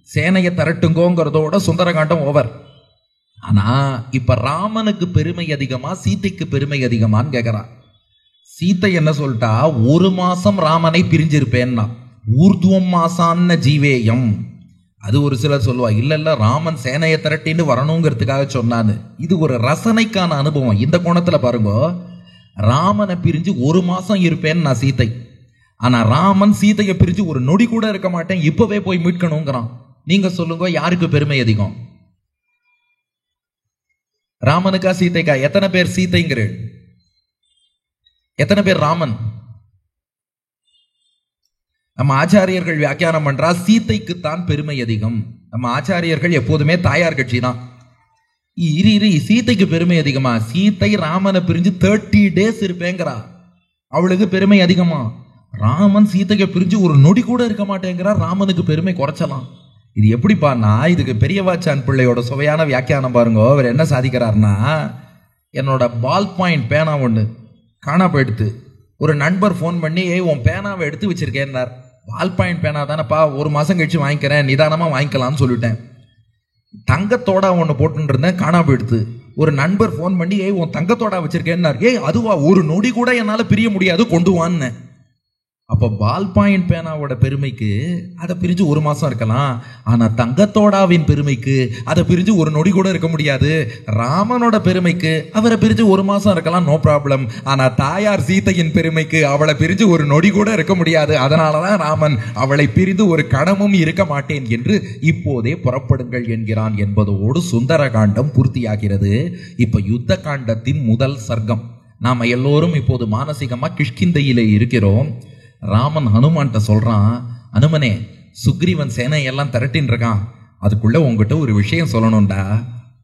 சேனையை திரட்டுங்கோங்கிறதோட சுந்தரகாண்டம் ஓவர். ஆனா இப்ப ராமனுக்கு பெருமை அதிகமா சீதைக்கு பெருமை அதிகமான்னு கேட்கிறான். சீத்தை என்ன சொல்லிட்டா, 1 மாசம் ராமனை பிரிஞ்சிருப்பேன்னா, ஊர்துவம் மாசான்ன ஜீவேயம். அது ஒரு சிலர் சொல்லுவா, இல்ல ராமன் சேனையை திரட்டின்னு வரணுங்கிறதுக்காக சொன்னான்னு. இது ஒரு ரசனைக்கான அனுபவம். இந்த கோணத்துல பாருங்க, ராமனை பிரிஞ்சு 1 மாசம் இருப்பேன்னு நான் சீத்தை. ஆனா ராமன் சீதையை பிரிஞ்சு ஒரு நொடி கூட இருக்க மாட்டேன், இப்பவே போய் மீட்கணுங்கிறான். நீங்க சொல்லுங்க, யாருக்கு பெருமை அதிகம்? ராமனுக்கா சீதைக்கா? எத்தனை பேர் சீதைங்கிற, எத்தனை பேர் ராமன்? நம்ம ஆச்சாரியர்கள் வியாக்கியானம் பண்றா, சீதைக்குத்தான் பெருமை அதிகம். நம்ம ஆச்சாரியர்கள் எப்போதுமே தாயார் கட்சி தான். சீதைக்கு பெருமை அதிகமா? சீதை ராமனை பிரிஞ்சு 30 days இருப்பேங்கிறா, அவளுக்கு பெருமை அதிகமா? ராமன் சீதைக்கு பிரிஞ்சு ஒரு நொடி கூட இருக்க மாட்டேங்கிறா, ராமனுக்கு பெருமை குறைச்சலாம். இது எப்படிப்பான்னா, இதுக்கு பெரியவாச்சான் பிள்ளையோட சுவையான வியாக்கியானம் பாருங்க. அவர் என்ன சாதிக்கிறார்னா, என்னோட பால் பாயிண்ட் பேனா ஒன்று காணா போயிடுத்து. ஒரு நண்பர் ஃபோன் பண்ணி, உன் பேனாவை எடுத்து வச்சிருக்கேன்னார். பால் பாயிண்ட் பேனா தானேப்பா, 1 மாசம் கழிச்சு வாங்கிக்கிறேன், நிதானமா வாங்கிக்கலாம்னு சொல்லிட்டேன். தங்கத்தோட ஒன்று போட்டுன்னு இருந்தேன், காணா போயிடுத்து. ஒரு நண்பர் ஃபோன் பண்ணி, உன் தங்கத்தோட வச்சிருக்கேன்னார். அதுவா, ஒரு நொடி கூட என்னால் பிரிய முடியாது, கொண்டு வான்னு. அப்போ பால் பாயிண்ட் பேனாவோட பெருமைக்கு அதை பிரிஞ்சு 1 மாசம் இருக்கலாம். ஆனா தங்கத்தோடாவின் பெருமைக்கு அதை பிரிஞ்சு ஒரு நொடி கூட இருக்க முடியாது. ராமனோட பெருமைக்கு அவரை பிரிஞ்சு 1 மாசம் இருக்கலாம், நோ ப்ராப்ளம். ஆனா தாயார் சீதையின் பெருமைக்கு அவளை பிரிஞ்சு ஒரு நொடி கூட இருக்க முடியாது. அதனாலதான் ராமன் அவளை பிரிந்து ஒரு கணமும் இருக்க மாட்டேன் என்று இப்போதே புறப்படுங்கள் என்கிறான் என்பதோடு சுந்தரகாண்டம் பூர்த்தியாகிறது. இப்ப யுத்த காண்டத்தின் முதல் சர்க்கம். நாம எல்லோரும் இப்போது மானசீகமா கிஷ்கிந்தையிலே இருக்கிறோம். ராமன் ஹனுமான்ட்ட சொல்றான், அனுமனே, சுக்ரீவன் சேனையெல்லாம் திரட்டின்னு இருக்கான், அதுக்குள்ள உங்ககிட்ட ஒரு விஷயம் சொல்லணும்டா.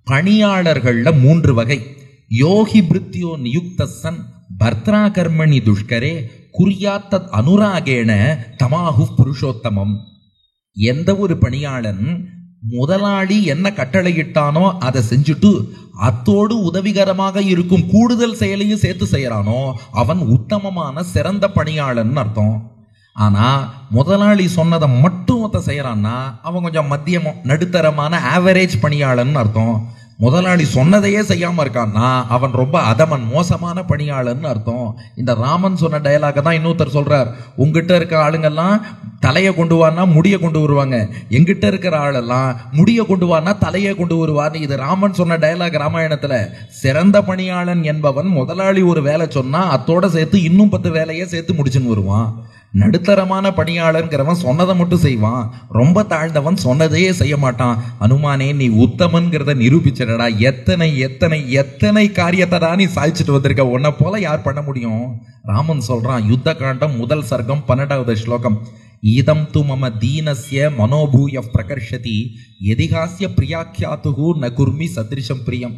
பணியாளர்கள்ல 3 வகை. யோகி பிருத்தியோ நியுக்தசன் பர்த்ரா கர்மணி துஷ்கரே குறியாத்த அனுராகேண தமாஹு புருஷோத்தமம். எந்த ஒரு பணியாளன் முதலாளி என்ன கட்டளையிட்டானோ அதை செஞ்சுட்டு அத்தோடு உதவிகரமாக இருக்கும் கூடுதல் செயலையும் சேர்த்து செய்யறானோ அவன் உத்தமமான சிறந்த பணியாளன் அர்த்தம். ஆனா முதலாளி சொன்னதை மட்டும் செய்யறான்னா அவன் கொஞ்சம் மத்தியமோ நடுத்தரமான ஆவரேஜ் பணியாளன் அர்த்தம். முதலாளி சொன்னதையே செய்யாம இருக்கான்னா அவன் ரொம்ப அதமன் மோசமான பணியாளன் அர்த்தம். இந்த ராமன் சொன்ன டயலாக தான் இன்னொருத்தர் சொல்றார், உங்ககிட்ட இருக்க ஆளுங்கெல்லாம் தலையை கொண்டு வானா முடிய கொண்டு வருவாங்க, எங்கிட்ட இருக்கிற ஆளெல்லாம் முடிய கொண்டு வானா தலையை கொண்டு வருவார். இது ராமன் சொன்ன டயலாக் ராமாயணத்துல. சிறந்த பணியாளன் என்பவன் முதலாளி ஒரு வேலை சொன்னா அத்தோட சேர்த்து இன்னும் 10 வேலையை சேர்த்து முடிச்சுன்னு வருவான். நடுத்தரமான பணியாளர்ங்கிறவன் சொன்னதை மட்டும் செய்வான், ரொம்ப தாழ்ந்தவன் சொன்னதையே செய்ய மாட்டான். அனுமானே, நீ உத்தமன்கிறத நிரூபிச்சடா. எத்தனை எத்தனை எத்தனை காரியத்தை தான் நீ சாதிச்சுட்டு வந்திருக்க, உன்னை போல யார் பண்ண முடியும்? ராமன் சொல்றான், யுத்த காண்டம் முதல் சர்க்கம் 12வது ஸ்லோகம். ஈதம் து மம தீனஸ்ய மனோபூய பிரகர்ஷதி எதிகாசிய பிரியாக்கியாத்துகு ந குர்மி சத்ரிஷம் பிரியம்.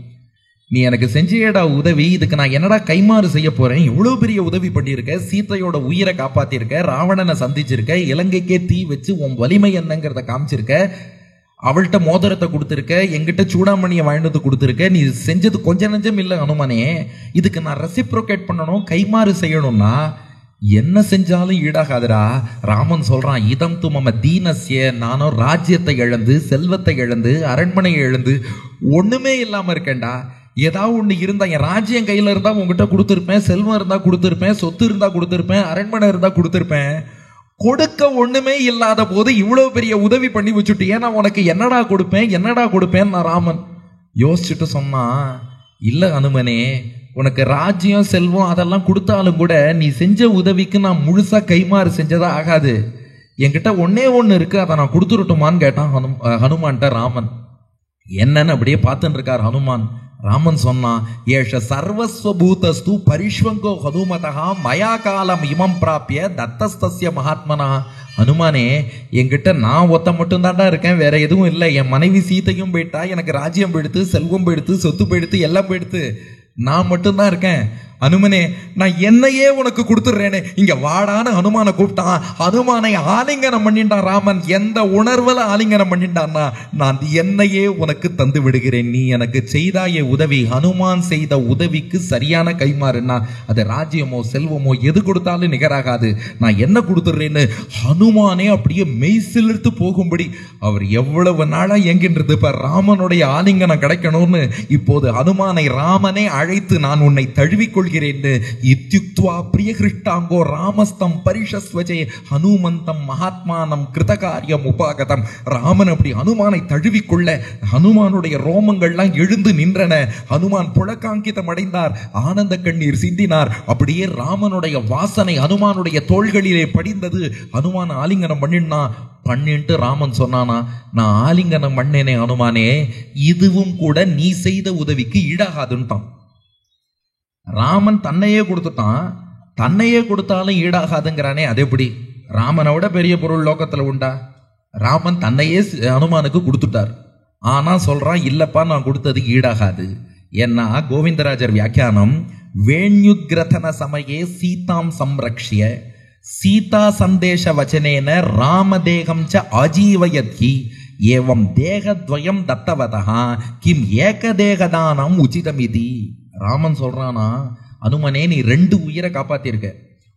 நீ எனக்கு செஞ்சியடா உதவி, இதுக்கு நான் என்னடா கைமாறு செய்ய போறேன்? எவ்வளவு பெரிய உதவி பண்ணியிருக்க, சீதையோட உயிரை காப்பாத்திருக்க, ராவணனை சந்திச்சிருக்க, இலங்கைக்கே தீ வச்சு உன் வலிமை என்னங்கிறத காமிச்சிருக்க, அவள்கிட்ட மோதிரத்தை கொடுத்துருக்க, எங்கிட்ட சூடாமணியை வாழ்ந்து கொடுத்துருக்க. நீ செஞ்சது கொஞ்சம் நஞ்சம் இல்லை அனுமனே. இதுக்கு நான் ரெசிப்ரோகேட் பண்ணணும், கைமாறு செய்யணும்னா என்ன செஞ்சாலும் ஈடாகாதுடா. ராமன் சொல்றான், இதம் து மம தீனஸ்ய, நானும் ராஜ்யத்தை இழந்து செல்வத்தை இழந்து அரண்மனையை இழந்து ஒண்ணுமே இல்லாம இருக்கேன்டா. ஏதாவது ஒண்ணு இருந்தா, என் ராஜ்யம் கையில இருந்தா உங்ககிட்ட கொடுத்துருப்பேன், செல்வம் இருந்தா கொடுத்துருப்பேன், சொத்து இருந்தா கொடுத்துருப்பேன், அரண்மனை இருந்தா கொடுத்துருப்பேன். கொடுக்க ஒண்ணுமே இல்லாத போது இவ்வளவு பெரிய உதவி பண்ணி வச்சுட்டு ஏன்னா உனக்கு என்னடா கொடுப்பேன் என்னடா கொடுப்பேன் நான் ராமன் யோசிச்சுட்டு சொன்னா, இல்ல அனுமனே, உனக்கு ராஜ்யம் செல்வம் அதெல்லாம் கொடுத்தாலும் கூட நீ செஞ்ச உதவிக்கு நான் முழுசா கைமாறு செஞ்சதா ஆகாது. என்கிட்ட ஒன்னே ஒண்ணு இருக்கு, அதை நான் கொடுத்துருட்டுமான்னு கேட்டான் ஹனுமான்ட்ட ராமன். என்னன்னு அப்படியே பார்த்துட்டு இருக்கார் ஹனுமான். ராமன் சொன்னான், ஏஷ சர்வஸ்வபூதஸ்து பரிஷ்வங்கோ ஹனுமதா மயா காலம் இமம் பிராப்பிய தத்தஸ்தஸ்ய மகாத்மனா. ஹனுமானே, என்கிட்ட நான் ஒத்த மட்டும் தாண்டா இருக்கேன், வேற எதுவும் இல்லை. என் மனைவி சீதையும் போயிட்டா, எனக்கு ராஜ்யம் போயிடுத்து, செல்வம் போயிடுத்து, சொத்து போயிடுத்து, எல்லாம் போயிடுத்து, நான் மட்டும்தான் இருக்கேன். ஹனுமனே நான் என்னையே உனக்கு கொடுத்துடுறேன்னு இங்க வாடான ஹனுமான கூப்பிட்டான். ஹனுமானை ஆலிங்கனம் பண்ணிட்டான் ராமன். எந்த உணர்வுல ஆலிங்கனம் பண்ணிட்டான்னா, நான் என்னையே உனக்கு தந்து விடுகிறேன், நீ எனக்கு செய்தாய உதவி. ஹனுமான் செய்த உதவிக்கு சரியான கைமாறுன்னா அது ராஜ்யமோ செல்வமோ எது கொடுத்தாலும் நிகராகாது. நான் என்ன கொடுத்துடுறேன்னு ஹனுமானே அப்படியே மெய் சிலிர்த்து போகும்படி அவர் எவ்வளவு நாளா என்கின்றது இப்ப ராமனுடைய ஆலிங்கனம் கிடைக்கணும்னு இப்போது ஹனுமானை ராமனே அழைத்து நான் உன்னை தழுவிக்கொள் இத்யுக்த்வா பிரியகிருஷ்டாங்கோ ராமஸ்தம் பரிஷஸ்வஜே ஹனுமந்தம் மகாத்மானம் கிருதகாரியம் உபாகதம். ராமன் அப்படி ஹனுமானை தழுவிக்கொள்ள ஹனுமானுடைய ரோமங்கள்லாம் எழுந்து நின்றன. ஹனுமான் புலகாங்கிதம் அடைந்தார், ஆனந்த கண்ணீர் சிந்தினார். அப்படியே ராமனுடைய வாசனை ஹனுமானுடைய தோள்களிலே படிந்தது. ஹனுமான் ஆலிங்கனம் பண்ணிட்டு ராமன் சொன்னானா, நான் ஆலிங்கனம் பண்ணேனே ஹனுமானே, இதுவும் கூட நீ செய்த உதவிக்கு ஈடாகாதுன்ட்டான். ராமன் தன்னையே கொடுத்துட்டான், தன்னையே கொடுத்தாலும் ஈடாகாதுங்கிறானே, அது எப்படி? ராமனை விட பெரிய பொருள் லோகத்துல உண்டா? ராமன் தன்னையே ஹனுமானுக்கு கொடுத்துட்டார். ஆனா சொல்றான், இல்லப்பா நான் கொடுத்தது ஈடாகாது. ஏன்னா கோவிந்தராஜர் வியாக்கியானம், வேண்யுத்கிரதன சமயே சீதாம் சம்ரக்ஷ்ய சீதா சந்தேஷ வச்சனேன ராமதேகம் ச ஆஜீவயத்ஹி ஏவம் தேகத்வயம் தத்தவதா கிம் ஏகதேகதானம் உச்சிதமிதி. ராமன் சொல்றானா, அனுமனே நீ 2 உயிரை காப்பாத்திருக்க.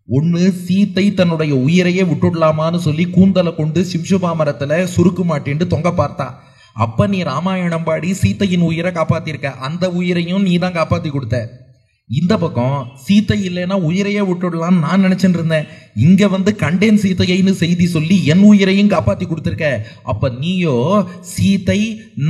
ஒண்ணு, சீத்தை தன்னுடைய உயிரையே விட்டுடலாமான்னு சொல்லி கூந்தலை கொண்டு சிம்சுபா மரத்துல சுருக்கு மாட்டின்னு தொங்க பார்த்தா. அப்ப நீ ராமாயணம் பாடி சீத்தையின் உயிரை காப்பாத்திருக்க. அந்த உயிரையும் நீ தான் காப்பாத்தி கொடுத்த. இந்த பக்கம் சீத்தை இல்லைன்னா உயிரையே விட்டுடலான்னு நான் நினைச்சுட்டு இருந்தேன். இங்க வந்து கண்டேன் சீத்தையைன்னு செய்தி சொல்லி என் உயிரையும் காப்பாத்தி கொடுத்திருக்க. அப்ப நீயோ சீத்தை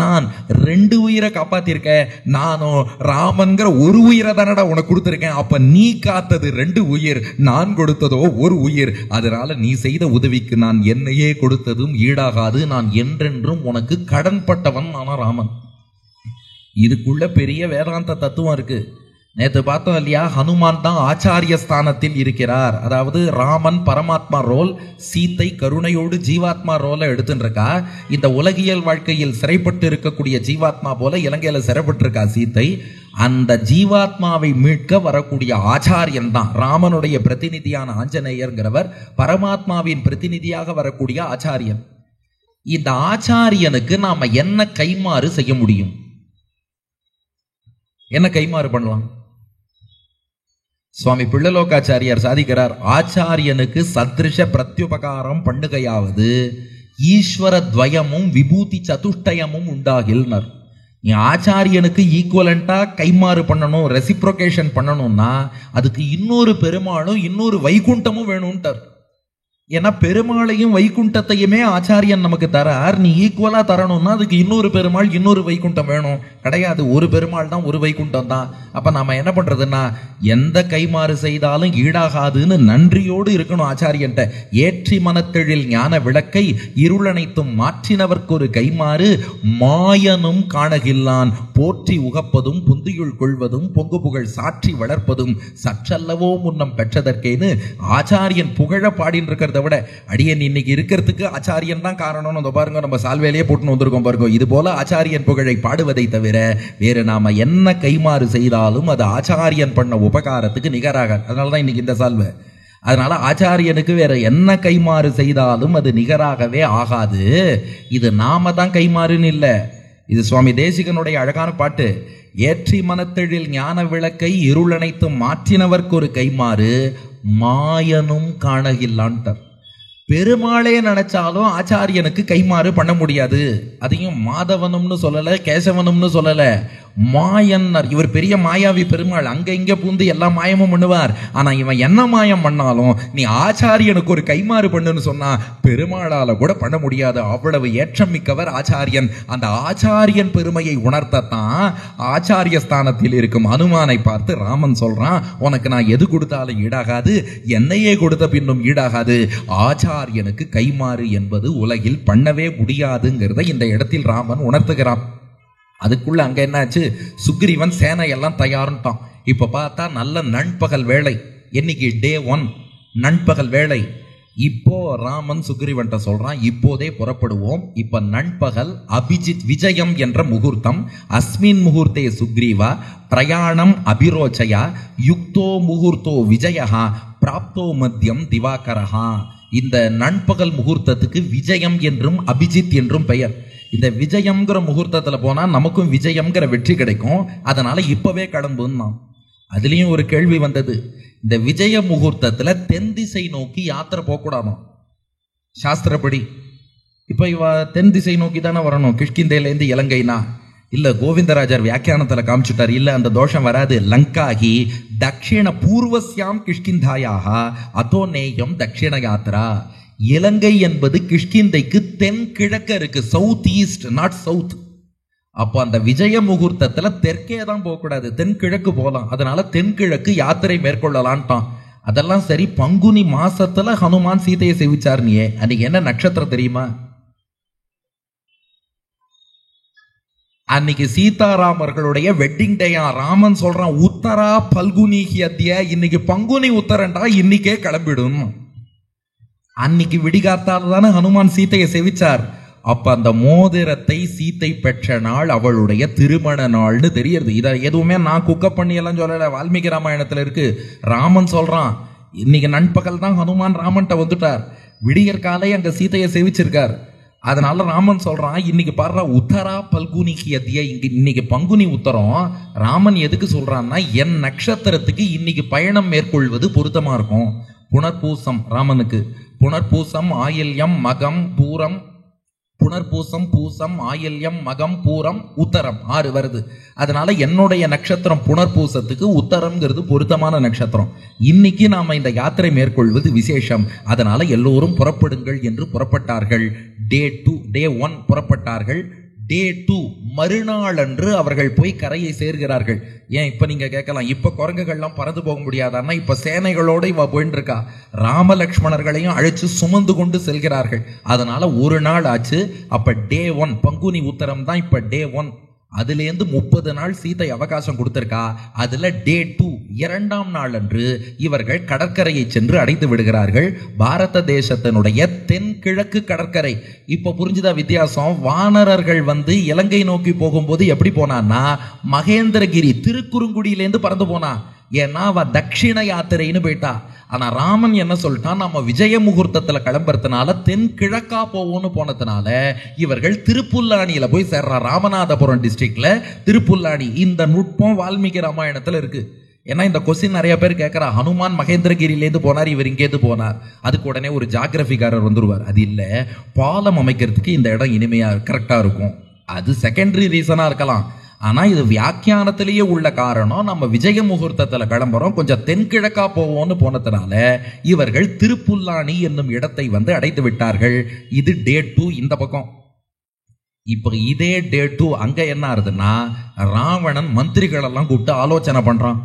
நான் 2 உயிரை காப்பாத்திருக்க. நானும் ராமன்கிற 1 உயிரை தானடா உனக்கு கொடுத்திருக்கேன். அப்ப நீ காத்தது 2 உயிர், நான் கொடுத்ததோ 1 உயிர். அதனால நீ செய்த உதவிக்கு நான் என்னையே கொடுத்ததும் ஈடாகாது. நான் என்றென்றும் உனக்கு கடன்பட்டவன் நானா ராமன். இதுக்குள்ள பெரிய வேதாந்த தத்துவம் இருக்கு. நேற்று பார்த்தோம் இல்லையா, ஹனுமான் தான் ஆச்சாரிய ஸ்தானத்தில் இருக்கிறார். அதாவது ராமன் பரமாத்மா ரோல், சீத்தை கருணையோடு ஜீவாத்மா ரோலை எடுத்துட்டு இருக்கா. இந்த உலகியல் வாழ்க்கையில் சிறைப்பட்டு இருக்கக்கூடிய ஜீவாத்மா போல இலங்கையில சிறைப்பட்டு இருக்கா சீத்தை. அந்த ஜீவாத்மாவை மீட்க வரக்கூடிய ஆச்சாரியன் தான் ராமனுடைய பிரதிநிதியான ஆஞ்சநேயர்ங்கிறவர், பரமாத்மாவின் பிரதிநிதியாக வரக்கூடிய ஆச்சாரியன். இந்த ஆச்சாரியனுக்கு நாம என்ன கைமாறு செய்ய முடியும்? என்ன கைமாறு பண்ணலாம்? சுவாமி பிள்ளலோகாச்சாரியார் சாதிக்கிறார், ஆச்சாரியனுக்கு சத்ருஷ பிரத்யுபகாரம் பண்ணுகையாவது ஈஸ்வர துவயமும் விபூதி சதுஷ்டயமும் உண்டாகில்னர். நீ ஆச்சாரியனுக்கு ஈக்குவலண்டா கைமாறு பண்ணணும், ரெசிப்ரோகேஷன் பண்ணணும்னா அதுக்கு இன்னொரு பெருமாளும் இன்னொரு வைகுண்டமும் வேணும்ட்டார். ஏன்னா பெருமாளையும் வைகுண்டத்தையுமே ஆச்சாரியன் நமக்கு தரார். நீ ஈக்குவலா தரணும்னா அதுக்கு இன்னொரு பெருமாள் இன்னொரு வைகுண்டம் வேணும். கிடையாது, ஒரு பெருமாள் தான், ஒரு வைகுண்டம் தான். அப்ப நாம என்ன பண்றதுன்னா, எந்த கைமாறு செய்தாலும் ஈடாகாதுன்னு நன்றியோடு இருக்கணும் ஆச்சாரியன்ட்ட. ஏற்றி மனத்தெழில் ஞான விளக்கை இருளனைத்தும் மாற்றினவர்க்கு ஒரு கைமாறு மாயனும் காணகில்லான் போற்றி உகப்பதும் புந்தியுள் கொள்வதும் பொங்கு புகழ் சாற்றி வளர்ப்பதும் சற்றல்லவோ முன்னம் பெற்றதற்கேன்னு ஆச்சாரியன் புகழ பாடின்னு இருக்கிறத விட, அடியன் இன்னைக்கு இருக்கிறதுக்கு ஆச்சாரியன் தான் காரணம்னு பாருங்க, நம்ம சால்வேலையே போட்டுன்னு வந்திருக்கோம் பாருங்க. இது போல ஆச்சாரியன் புகழை பாடுவதை தவிர வேறு நாம என்ன கைமாறு செய்தாலும் அது ஆச்சாரியன் பண்ண உபகாரத்துக்கு நிகராக. அதனாலதான் இன்னைக்கு இந்த சால்வை. அதனால ஆச்சாரியனுக்கு வேற என்ன கைமாறு செய்தாலும் அது நிகராகவே ஆகாது. இது நாம தான் கைமாறுன்னு இல்லை. இது சுவாமி தேசிகனுடைய அழகான பாட்டு. ஏற்றி மனத்தெழில் ஞான விளக்கை இருளனைத்தும் மாற்றினவர்க்கு ஒரு கைமாறு மாயனும் காணகில்லான்ட்டார். பெருமாளே நினைச்சாலும் ஆச்சாரியனுக்கு கைமாறு பண்ண முடியாது. அதையும் மாதவனும்னு சொல்லல, கேசவனும்னு சொல்லல, மாயன்னர். இவர் பெரிய மாயாவி பெருமாள், அங்க இங்க பூந்து எல்லா மாயமும் பண்ணுவார். ஆனா இவன் என்ன மாயம் பண்ணாலும் நீ ஆச்சாரியனுக்கு ஒரு கைமாறு பண்ணுன்னு சொன்னா பெருமாளால கூட பண்ண முடியாது. அவ்வளவு ஏற்றம் மிக்கவர் ஆச்சாரியன். அந்த ஆச்சாரியன் பெருமையை உணர்த்தத்தான் ஆச்சாரிய ஸ்தானத்தில் இருக்கும் அனுமானை பார்த்து ராமன் சொல்றான், உனக்கு நான் எது கொடுத்தாலும் ஈடாகாது, என்னையே கொடுத்த பின்னும் ஈடாகாது. ஆச்சாரியனுக்கு கைமாறு என்பது உலகில் பண்ணவே முடியாதுங்கிறத இந்த இடத்தில் ராமன் உணர்த்துகிறான். அதுக்குள்ள அங்க என்னாச்சு, சுக்ரீவன் சேனை எல்லாம் தயாருன்ட்டான். இப்ப பார்த்தா நல்ல நண்பகல் வேளை. என்னைக்கு டே 1 நண்பகல் வேளை. இப்போ ராமன் சுக்ரீவன்ட்ட சொல்றான், இப்போதே புறப்படுவோம். இப்ப நண்பகல் அபிஜித் விஜயம் என்ற முகூர்த்தம். அஸ்மின் முகூர்த்தே சுக்ரீவா பிரயாணம் அபிரோச்சயா யுக்தோ முகூர்த்தோ விஜயா பிராப்தோ மத்தியம் திவாகரஹா. இந்த நண்பகல் முகூர்த்தத்துக்கு விஜயம் என்றும் அபிஜித் என்றும் பெயர். இந்த விஜயம்ங்கிற முகூர்த்தத்துல போனா நமக்கும் விஜயம்ங்கிற வெற்றி கிடைக்கும், அதனால இப்பவே கிளம்புன்னா. அதுலயும் ஒரு கேள்வி வந்தது, இந்த விஜய முகூர்த்தத்துல தென் திசை நோக்கி யாத்திரை போகக்கூடாதும் சாஸ்திரப்படி. இப்ப இவ தென் திசை நோக்கி தானே வரணும், கிஷ்கிந்தையிலேருந்து இலங்கைனா. இல்ல, கோவிந்தராஜர் வியாக்கியானத்துல காமிச்சுட்டார், இல்ல அந்த தோஷம் வராது. லங்காகி தட்சிண பூர்வஸ்யாம் கிஷ்கிந்தாயாக அதோ நேயம் தட்சிண யாத்திரா. இலங்கை என்பது கிஷ்கிந்தைக்கு தென் கிழக்க இருக்கு, சவுத் ஈஸ்ட், நாட் சவுத். அப்போ அந்த விஜய முகூர்த்தத்துல தெற்கே தான் போகக்கூடாது, தென்கிழக்கு போகலாம். அதனால தென்கிழக்கு யாத்திரை மேற்கொள்ளலான்ட்டான். அதெல்லாம் சரி, பங்குனி மாசத்துல ஹனுமான் சீதையை சேவிச்சார். நீ அன்னைக்கு என்ன நட்சத்திரம் தெரியுமா? அன்னைக்கு சீதாராமர்களுடைய வெட்டிங் டேயா. ராமன் சொல்றான், உத்தரா பல்குனி ஹியத்ய, இன்னைக்கு பங்குனி உத்தரண்டா, இன்னைக்கே கிளம்பிடும். அன்னைக்கு விடிகாத்தால் தானே ஹனுமான் சீதையை சேவிச்சார். அப்ப அந்த மோதிரத்தை சீத்தை பெற்ற நாள் அவளுடைய திருமண நாள்னு தெரியுது. இதை எதுவுமே நான் குக்கப் பண்ணி எல்லாம் சொல்லல, வால்மீகி ராமாயணத்துல இருக்கு. ராமன் சொல்றான், இன்னைக்கு நண்பகல் தான் ஹனுமான் ராமன்ட்ட வந்துட்டார், விடியற்காலை அங்க சீதையை சேவிச்சிருக்கார். அதனால ராமன் சொல்றான், இன்னைக்கு பாடுறா உத்தரா பல்குனிக்கு எத்திய, இன்னைக்கு பங்குனி உத்தரம். ராமன் எதுக்கு சொல்றான்னா, என் நட்சத்திரத்துக்கு இன்னைக்கு பயணம் மேற்கொள்வது பொருத்தமா இருக்கும். புனர்பூசம் ராமனுக்கு, புனர்பூசம் ஆயில்யம் மகம் பூரம், புனர்பூசம் பூசம் ஆயில்யம் மகம் பூரம் உத்தரம் 6 வருது. அதனால என்னுடைய நட்சத்திரம் புனர்பூசத்துக்கு உத்தரம்ங்கிறது பொருத்தமான நட்சத்திரம். இன்னைக்கு நாம இந்த யாத்திரை மேற்கொள்வது விசேஷம். அதனால எல்லோரும் புறப்படுங்கள் என்று புறப்பட்டார்கள். டே 1 புறப்பட்டார்கள். டே 2 மறுநாள் அன்று அவர்கள் போய் கரையை சேர்கிறார்கள். ஏன் இப்ப நீங்க கேட்கலாம், இப்ப குரங்குகள்லாம் பறந்து போக முடியாதான்னா, இப்ப சேனைகளோட இவ போயிட்டு இருக்கா. ராம லக்ஷ்மணர்களையும் அழைச்சு சுமந்து கொண்டு செல்கிறார்கள். அதனால ஒரு நாள் ஆச்சு. அப்ப டே 1 பங்குனி உத்தரம் தான் இப்ப டே 1. அதுலேருந்து 30 நாள் சீதை அவகாசம் கொடுத்திருக்கா. அதுல டே 2 2ஆம் நாள் அன்று இவர்கள் கடற்கரையை சென்று அடைந்து விடுகிறார்கள். பாரத தேசத்தினுடைய தென்கிழக்கு கடற்கரை. இப்ப புரிஞ்சுதா வித்தியாசம்? வானரர்கள் இலங்கை நோக்கி போகும்போது எப்படி போனான்னா, மகேந்திரகிரி திருக்குறுங்குடியிலேருந்து பறந்து போனா. ஏன்னா அவ தட்சிண யாத்திரைன்னு போயிட்டா. ஆனா ராமன் என்ன சொல்லிட்டான், நம்ம விஜய முகூர்த்தத்துல கிளம்புறதுனால தென்கிழக்கா போவோம்னு போனதுனால இவர்கள் திருப்புல்லானியில போய் சேர்றா. ராமநாதபுரம் டிஸ்ட்ரிக்ட்ல திருப்புல்லானி. இந்த நுட்பம் வால்மீகி ராமாயணத்துல இருக்கு. ஏன்னா இந்த கொஸ்டின் நிறைய பேர் கேட்கறா, ஹனுமான் மகேந்திரகிரியிலேருந்து போனார், இவர் இங்கேருந்து போனார். அதுக்கு உடனே ஒரு ஜாகிரபிக்காரர் வந்துருவார். அது இல்ல, பாலம் அமைக்கிறதுக்கு இந்த இடம் இனிமையா கரெக்டா இருக்கும். அது செகண்டரி ரீசனா இருக்கலாம். ஆனா இது வியாக்கியானத்திலேயே உள்ள காரணம். நம்ம விஜய முகூர்த்தத்துல கிளம்புறோம், கொஞ்சம் தென்கிழக்கா போவோம்னு போனதுனால இவர்கள் திருப்புல்லானி என்னும் இடத்தை அடைத்து விட்டார்கள். இது டே 2 இந்த பக்கம். இப்ப இதே டே 2 அங்க என்ன ஆகுதுன்னா, ராவணன் மந்திரிகள் எல்லாம் கூப்பிட்டு ஆலோசனை பண்றான்.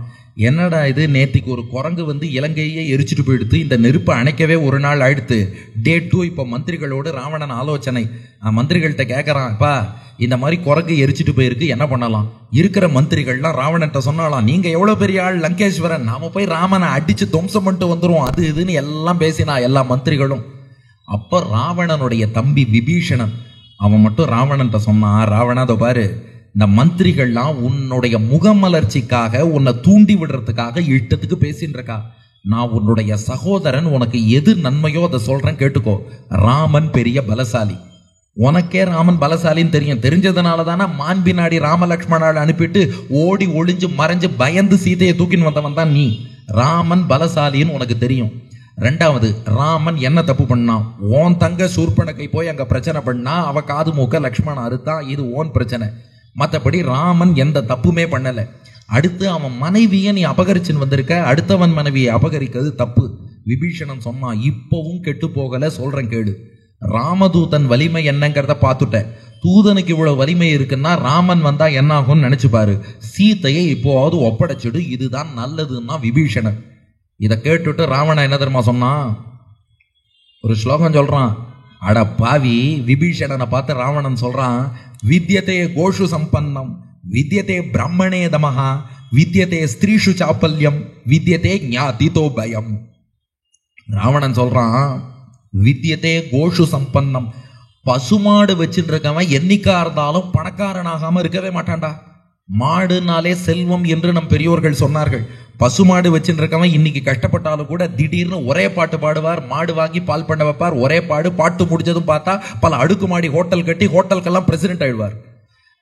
என்னடா இது, நேத்திக்கு ஒரு குரங்கு இலங்கையே எரிச்சிட்டு போயிடுத்து, இந்த நெருப்பை அணைக்கவே ஒரு நாள் ஆயிடுத்து. டே 2 இப்ப மந்திரிகளோடு ராவணன் ஆலோசனை. மந்திரிகள்கிட்ட கேட்கறான், அப்பா இந்த மாதிரி குரங்கு எரிச்சிட்டு போயிருக்கு, என்ன பண்ணலாம்? இருக்கிற மந்திரிகள்லாம் ராவணன்ட்ட சொன்னாலாம், நீங்க எவ்வளவு பெரிய ஆள் லங்கேஸ்வரன், நாம போய் ராமனை அடிச்சு துவம்சம் பண்ணிட்டு வந்துருவோம், அது இதுன்னு எல்லாம் பேசினா எல்லா மந்திரிகளும். அப்ப ராவணனுடைய தம்பி விபீஷணன் அவன் மட்டும் ராவணன்ட்ட சொன்னான், ராவணாதோ பாரு, இந்த மந்திரிகள்லாம் உன்னுடைய முகமலர்ச்சிக்காக உன்னை தூண்டி விடுறதுக்காக இஷ்டத்துக்கு பேசின்னு இருக்கா. நான் உன்னுடைய சகோதரன், உனக்கு எது நன்மையோ அதை சொல்றேன் கேட்டுக்கோ. ராமன் பெரிய பலசாலி, உனக்கே ராமன் பலசாலின்னு தெரியும். தெரிஞ்சதுனால தானே மாண்பினாடி ராமலக்ஷ்மணால் அனுப்பிட்டு ஓடி ஒளிஞ்சு மறைஞ்சு பயந்து சீதையை தூக்கின்னு வந்தவன் தான் நீ. ராமன் பலசாலின்னு உனக்கு தெரியும். 2வது, ராமன் என்ன தப்பு பண்ணான்? ஓன் தங்க சூர்பனகை போய் அங்க பிரச்சனை பண்ணா, அவ காது மூக்க லக்ஷ்மணன் அறுத்தான், இது ஓன் பிரச்சனை. மற்றபடி ராமன் எந்த தப்புமே பண்ணல. அடுத்து அவன் மனைவியை நீ அபகரிச்சுன்னு வந்திருக்க, அடுத்தவன் மனைவியை அபகரிக்கிறது தப்பு. விபீஷணன் சொன்னான், இப்பவும் கெட்டு போகல, சொல்றேன் கேடு. ராமதூதன் வலிமை என்னங்கிறத பார்த்துட்ட. தூதனுக்கு இவ்வளவு வலிமை இருக்குன்னா ராமன் வந்தா என்ன ஆகும்னு நினைச்சு பாரு. சீதையை இப்போவாவது ஒப்படைச்சிடு, இதுதான் நல்லதுன்னா விபீஷணன். இதை கேட்டுட்டு ராவணன் என்ன தெரியுமா சொன்னான்? ஒரு ஸ்லோகம் சொல்றான். அட பாவி, விபீஷணனை பார்த்து ராவணன் சொல்றான், வித்யதே கோஷு சம்பன்னம் வித்யதே பிரம்மணே தமஹா வித்யதே ஸ்திரீஷு சாப்பல்யம் வித்யதே ஞாதிதோ பயம். ராவணன் சொல்றான், வித்யதே கோஷு சம்பன்னம். பசுமாடு வச்சுட்டு இருக்கவன் என்னைக்கா இருந்தாலும் பணக்காரனாகாம இருக்கவே மாட்டான்டா. மாடுனாலே செல்வம் என்று நம் பெரியோர்கள் சொன்னார்கள். பசுமாடு வச்சுட்டு இருக்கவன் இன்னைக்கு கஷ்டப்பட்டாலும் கூட திடீர்னு ஒரே பாட்டு பாடுவார். மாடு வாங்கி பால் பண்ண வைப்பார். ஒரே பாட்டு முடிச்சதும் பார்த்தா பல அடுக்குமாடி ஹோட்டல் கட்டி ஹோட்டலுக்கெல்லாம் பிரசிடென்ட் ஆயிடுவார்.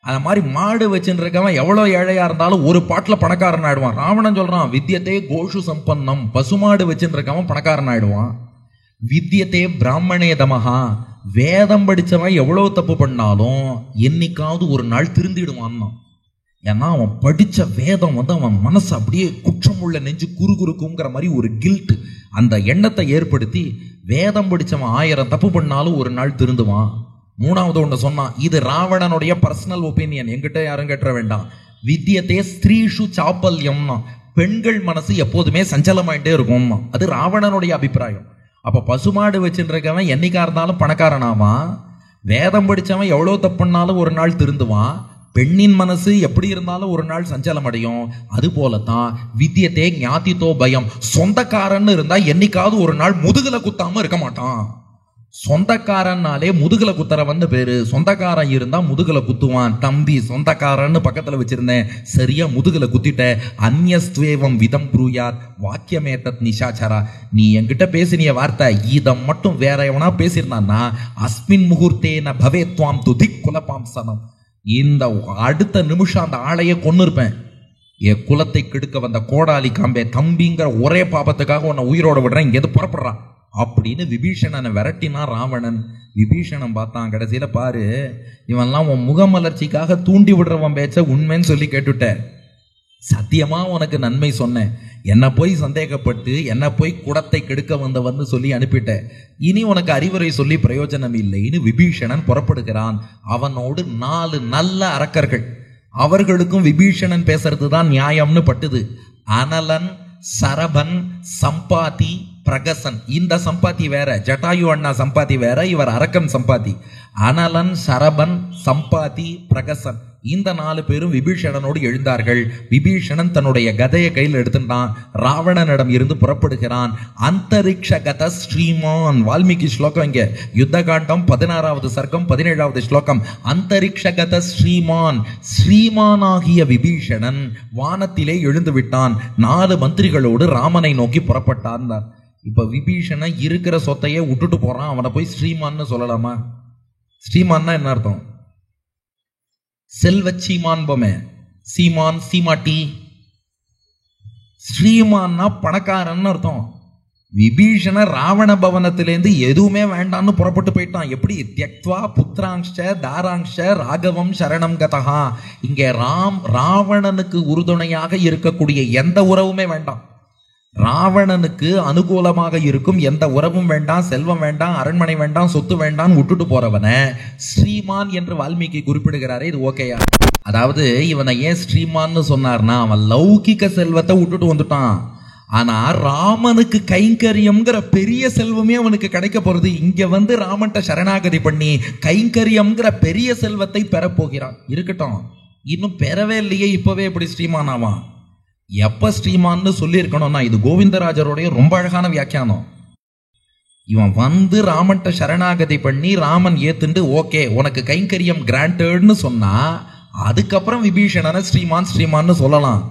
அந்த மாதிரி மாடு வச்சுட்டு இருக்கவன் எவ்வளவு ஏழையா இருந்தாலும் ஒரு பாட்டுல பணக்காரன் ஆயிடுவான். ராவணன் சொல்றான் வித்யதே கோஷு சம்பன்னம். பசுமாடு வச்சுட்டு இருக்கவன் பணக்காரன் ஆயிடுவான். வித்யதே பிராமணே தமஹா. வேதம் படிச்சவன் எவ்வளவு தப்பு பண்ணாலும் என்னைக்காவது ஒரு நாள் திருந்திடுவான். ஏன்னா அவன் படிச்ச வேதம் அவன் மனசு அப்படியே குற்றமுள்ள நெஞ்சு குறுகுறுக்குங்கிற மாதிரி ஒரு கில்ட், அந்த எண்ணத்தை ஏற்படுத்தி வேதம் படிச்சவன் 1000 தப்பு பண்ணாலும் ஒரு நாள் திருந்துவான். மூணாவது ஒன்று சொன்னான், இது ராவணனுடைய பர்சனல் ஒப்பீனியன், என்கிட்ட யாரும் கேட்ட வேண்டாம். வித்யதே ஸ்திரீஷு சாப்பல்யம்னா, பெண்கள் மனசு எப்போதுமே சஞ்சலமாயிட்டே இருக்கும், அது ராவணனுடைய அபிப்பிராயம். அப்ப பசுமாடு வச்சுட்டு இருக்கவன் என்னைக்கா இருந்தாலும் பணக்காரனாவான். வேதம் படிச்சவன் எவ்வளவு தப்புனாலும் ஒரு நாள் திருந்துவான். பெண்ணின் மனசு எப்படி இருந்தாலும் ஒரு நாள் சஞ்சலம் அடையும். அது போலத்தான் வித்யதே ஞாதிதோ பயம். சொந்தக்காரன்னு இருந்தா என்னைக்காவது ஒரு நாள் முதுகுல குத்தாம இருக்க மாட்டான். சொந்தக்காரன்னாலே முதுகுல குத்துறவன்னு பேரு. சொந்தக்காரன் இருந்தா முதுகுல குத்துவான். தம்பி சொந்தக்காரன்னு பக்கத்துல வச்சிருந்தேன், சரியா முதுகுல குத்திட்ட. அந்யஸ்துவேவம் விதம் ப்ரூயாத் வாக்கியமே தத் நிஷாச்சரா. நீ என்கிட்ட பேசினிய வார்த்தை இதை மட்டும் வேற எவனா பேசியிருந்தான்னா அஸ்மின் முகூர்த்தேன பவேத்வாம் துதிக் குலபாம்சனம். இந்த அடுத்த நிமிஷம் அந்த ஆளையே கொன்னு இருப்பேன். என் குலத்தை கெடுக்க வந்த கோடாலி காம்பே, தம்பிங்கிற ஒரே பாபத்துக்காக உன்னை உயிரோட விடுறேன், இங்க எது புறப்படுறான் அப்படின்னு விபீஷணனை விரட்டினா ராவணன். விபீஷணன் பார்த்தான், கடைசியில பாரு இவன்லாம் உன் முகமலர்ச்சிக்காக தூண்டி விடுறவன் பேச்ச உண்மைன்னு சொல்லி கேட்டுட்ட. சத்தியமா உனக்கு நன்மை சொன்னேன், என்ன போய் சந்தேகப்பட்டு என்ன போய் குடத்தை கெடுக்க வந்தவன்னு சொல்லி அனுப்பிட்ட. இனி உனக்கு அறிவுரை சொல்லி பிரயோஜனம் இல்லைன்னு விபீஷணன் புறப்படுகிறான். அவனோடு 4 நல்ல அரக்கர்கள். அவர்களுக்கும் விபீஷணன் பேசுறதுதான் நியாயம்னு பட்டுது. அனலன், சரபன், சம்பாதி, பிரகசன். இந்த சம்பாதி வேற, ஜட்டாயு அண்ணா சம்பாதி வேற, இவர் அரக்கன் சம்பாதி. அனலன், சரபன், சம்பாதி, பிரகசன், இந்த 4 பேரும் விபீஷணனோடு எழுந்தார்கள். விபீஷணன் தன்னுடைய கதையை கையில் எடுத்துட்டான். ராவணனிடம் இருந்து புறப்படுகிறான். அந்தரிக்ஷ கத ஸ்ரீமான். வால்மீகி ஸ்லோகம் இங்க, யுத்த காண்டம் 16வது சர்க்கம் 17வது ஸ்லோகம். அந்தரிக்ஷ கத ஸ்ரீமான். ஸ்ரீமானாகிய விபீஷணன் வானத்திலே எழுந்து விட்டான். 4 மந்திரிகளோடு ராமனை நோக்கி புறப்பட்டான். இப்ப விபீஷணன் இருக்கிற சொத்தையே விட்டுட்டு போறான். அவனை போய் ஸ்ரீமான்னு சொல்லலாமா? ஸ்ரீமான்னா என்ன அர்த்தம்? செல்வச்சீமான் பொம்மை, சீமான் சீமாட்டி. ஸ்ரீமான்னா பணக்காரன் அர்த்தம். விபீஷண ராவண பவனத்திலேருந்து எதுவுமே வேண்டான்னு புறப்பட்டு போயிட்டான். எப்படி? தியக்த்வா புத்திராங்ஷ தாராங்ஷ ராகவம் சரணம் கதஹா. இங்கே ராவணனுக்கு உறுதுணையாக இருக்கக்கூடிய எந்த உறவுமே வேண்டாம். ராவணனுக்கு அனுகூலமாக இருக்கும் எந்த உறவும் வேண்டாம், செல்வம் வேண்டாம், அரண்மனை வேண்டாம், சொத்து வேண்டாம் விட்டுட்டு போறவன ஸ்ரீமான் என்று வால்மீகி குறிப்பிடுகிறாரே, இது ஓகேயா? அதாவது இவனை ஏன் ஸ்ரீமான்னு சொன்னார்னா, அவன் லௌகிக செல்வத்தை விட்டுட்டு வந்துட்டான். ஆனா ராமனுக்கு கைங்கரியம்ங்கிற பெரிய செல்வமே அவனுக்கு கிடைக்க போறது. இங்க வந்து ராமன்ட்ட சரணாகதி பண்ணி கைங்கரியம்ங்கிற பெரிய செல்வத்தை பெறப்போகிறான். இருக்கட்டும், இன்னும் பெறவே இல்லையே, இப்பவே எப்படி ஸ்ரீமான் ஆவான்? எப்ப ஸ்ரீமான்னு சொல்லி இருக்கணும்னா, இது கோவிந்தராஜருடைய ரொம்ப அழகான வியாக்கியானம். இவன் வந்து ராமன்ட்ட சரணாகதி பண்ணி ராமன் ஏத்துண்டு ஓகே உனக்கு கைங்கரியம் கிராண்டட்னு சொன்னா அதுக்கப்புறம் விபீஷணனை ஸ்ரீமான் ஸ்ரீமான்னு சொல்லலாம்.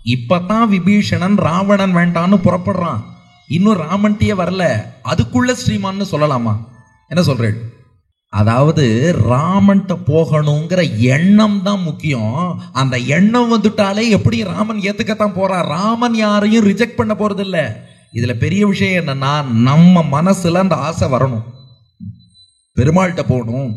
இப்பதான் விபீஷணன் ராவணன் வேண்டான்னு புறப்படுறான், இன்னும் ராமன்ட்டியே வரல, அதுக்குள்ள ஸ்ரீமான்னு சொல்லலாமா? என்ன சொல்றேன்? அதாவது ராமன்ட்ட போகணுங்கிற எண்ணம் தான் முக்கியம். அந்த எண்ணம் வந்துட்டாலே எப்படி ராமன் ஏத்துக்கத்தான் போறான். ராமன் யாரையும் ரிஜெக்ட் பண்ண போறது இல்ல. இதுல பெரிய விஷயம் என்னன்னா, நம்ம மனசுல அந்த ஆசை வரணும். பெருமாள்கிட்ட போகணும்,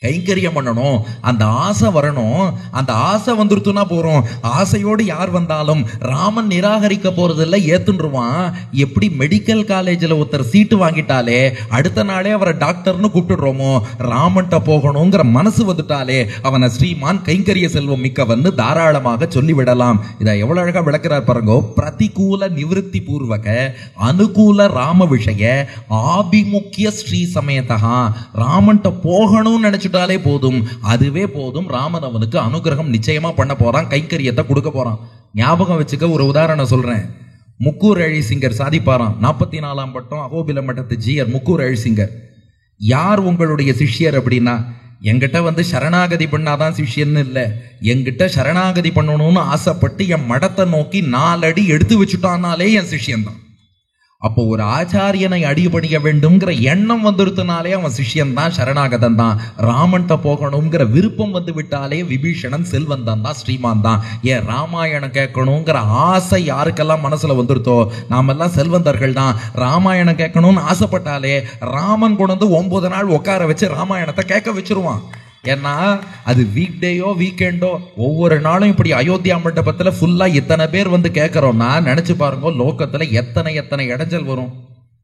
கைங்கரியம் பண்ணணும், அந்த ஆசை வரணும். அந்த ஆசை வந்துருத்துனா போறோம். ஆசையோடு யார் வந்தாலும் ராமன் நிராகரிக்க போறதில்ல, ஏத்துருவான். எப்படி மெடிக்கல் காலேஜில் ஒருத்தர் சீட்டு வாங்கிட்டாலே அடுத்த நாளே அவரை டாக்டர்னு கூப்பிட்டுடுறோமோ, ராமன்ட்ட போகணுங்கிற மனசு வந்துட்டாலே அவனை ஸ்ரீமான் கைங்கரிய செல்வம் மிக்கவன்னு தாராளமாக சொல்லிவிடலாம். இதை எவ்வளவு அழகா விளக்குறார் பாருங்க. பிரதிகூல நிவிருத்தி பூர்வக அனுகூல ராம விஷய ஆபிமுக்கிய ஸ்ரீ சமேதா. ராமன்ட்ட போகணும்னு நினைச்சு போதும், அதுவே போதும். ராமன் அவனுக்கு அனுகிரகம் நிச்சயமா பண்ண போறான், கைங்கரியத்தை கொடுக்க போறான். ஞாபகம் வச்சுக்க, ஒரு உதாரணம் சொல்றேன். முக்கூர் அழிசிங்கர் சாதிப்பாராம். 44ஆம் பட்டம் அகோபில மட்டத்து ஜியர் முக்கூர் அழிசிங்கர். யார் உங்களுடைய சிஷ்யர் அப்படின்னா, என்கிட்ட வந்து சரணாகதி பண்ணாதான் சிஷ்யன்னு இல்லை, என்கிட்ட சரணாகதி பண்ணணும்னு ஆசைப்பட்டு என் மடத்தை நோக்கி 4 அடி எடுத்து வச்சுட்டானாலே என் சிஷ்யன்தான். அப்போ ஒரு ஆச்சாரியனை அடிபணிய வேண்டும்ங்கிற எண்ணம் வந்துருத்தினாலே அவன் சிஷ்யன் தான், சரணாகதன் தான். ராமன்ட்ட போகணுங்கிற விருப்பம் வந்து விட்டாலே விபீஷணன் செல்வந்தன் தான், ஸ்ரீமான் தான். ஏன் ராமாயணம் கேட்கணுங்கிற ஆசை யாருக்கெல்லாம் மனசுல வந்துருத்தோ நாமெல்லாம் செல்வந்தர்கள் தான். ராமாயணம் கேட்கணும்னு ஆசைப்பட்டாலே ராமன் கொண்டு வந்து 9 நாள் உட்கார வச்சு ராமாயணத்தை கேட்க வச்சிருவான். ஏன்னா அது வீக் டேயோ வீக்கெண்டோ ஒவ்வொரு நாளும் இப்படி அயோத்தியா மண்டபத்துல ஃபுல்லா இத்தனை பேர் வந்து கேட்கறோம்னா நினைச்சு பாருங்க, லோக்கத்துல எத்தனை இடைஞ்சல் வரும்.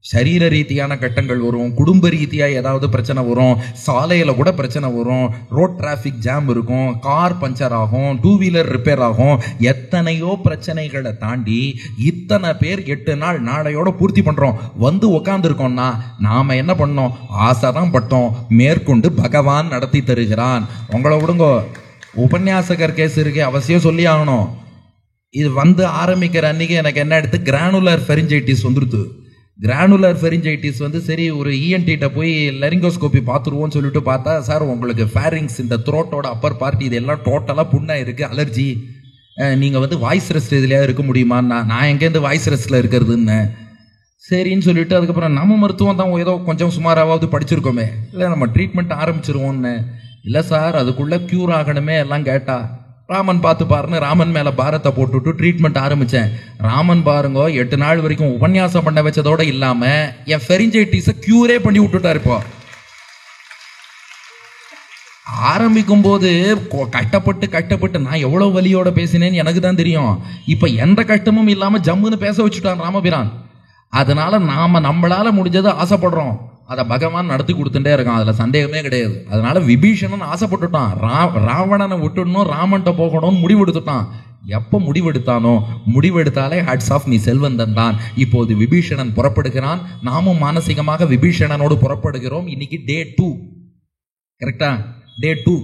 சரீர ரீதியான கட்டங்கள் வரும், குடும்ப ரீதியா ஏதாவது பிரச்சனை வரும், சாலையில கூட பிரச்சனை வரும், ரோட் டிராபிக் ஜாம் இருக்கும், கார் பஞ்சர் ஆகும், 2 வீலர் ரிப்பேர் ஆகும். எத்தனையோ பிரச்சனைகளை தாண்டி இத்தனை பேர் 8 நாள் நாளையோட பூர்த்தி பண்றோம் வந்து உக்காந்துருக்கோம்னா நாம என்ன பண்ணோம்? ஆசைதான் பட்டோம், மேற்கொண்டு பகவான் நடத்தி தருகிறான். உங்களை விடுங்கோ, உபன்யாசகர் கேஸ் இருக்கு, அவசியம் சொல்லி ஆகணும். இது வந்து ஆரம்பிக்கிற அன்னைக்கு எனக்கு என்ன எடுத்து கிரானுலர் ஃபெரிஞ்சைட்டிஸ் வந்துருது. கிரானுலர் ஃபெரிஞ்சைட்டிஸ் வந்து சரி ஒரு இஎன்டிட்ட போய் லெரிங்கோஸ்கோபி பார்த்துருவோம்னு சொல்லிட்டு பார்த்தா, சார் உங்களுக்கு ஃபேரிங்ஸ் இந்த த்ரோட்டோட அப்பர் பார்ட்டி இதெல்லாம் டோட்டலாக புண்ணாக இருக்குது, அலர்ஜி, நீங்கள் வந்து வாய்ஸ் ரெஸ்ட் இதுலையா இருக்க முடியுமான்னா, நான் எங்கேருந்து வாய்ஸ் ரெஸ்ட்டில் இருக்கிறதுன்னு சரின்னு சொல்லிட்டு அதுக்கப்புறம் நம்ம மருத்துவம் தான் ஏதோ கொஞ்சம் சுமாராவது படிச்சிருக்கோமே, இல்லை நம்ம ட்ரீட்மெண்ட் ஆரம்பிச்சிருவோன்னு. இல்லை சார் அதுக்குள்ளே க்யூர் ஆகணுமே எல்லாம் கேட்டா, ராமன் பார்த்து பாருன்னு ராமன் மேல பாரத்தை போட்டுட்டு ட்ரீட்மெண்ட் ஆரம்பிச்சேன். ராமன் பாருங்க 8 நாள் வரைக்கும் உபன்யாசம் பண்ண வச்சதோட இல்லாம என் ஃபெரிஞ்சைட்டிஸை கியூரே பண்ணி விட்டுட்டாரு. இப்போ ஆரம்பிக்கும் போது கட்டப்பட்டு நான் எவ்வளவு வலியோட பேசினேன்னு எனக்கு தான் தெரியும். இப்ப எந்த கஷ்டமும் இல்லாம ஜம்முன்னு பேச வச்சுட்டான் ராமபிரான். அதனால நாம நம்மளால முடிஞ்சதை ஆசைப்படுறோம், அதை பகவான் நடத்தி கொடுத்துட்டே இருக்கான், அதுல சந்தேகமே கிடையாது. அதனால விபீஷணன் ஆசைப்பட்டுட்டான், ராவணனை விட்டுடணும், ராமன்ட்ட போகணும்னு முடிவெடுத்துட்டான். எப்ப முடிவெடுத்தானோ முடிவெடுத்தாலே ஹேட்ஸ் ஆஃப், நீ செல்வந்தன் தான். இப்போது விபீஷணன் புறப்படுகிறான், நாமும் மானசீகமாக விபீஷணனோடு புறப்படுகிறோம். இன்னைக்கு டே 2, கரெக்டா? டே 2.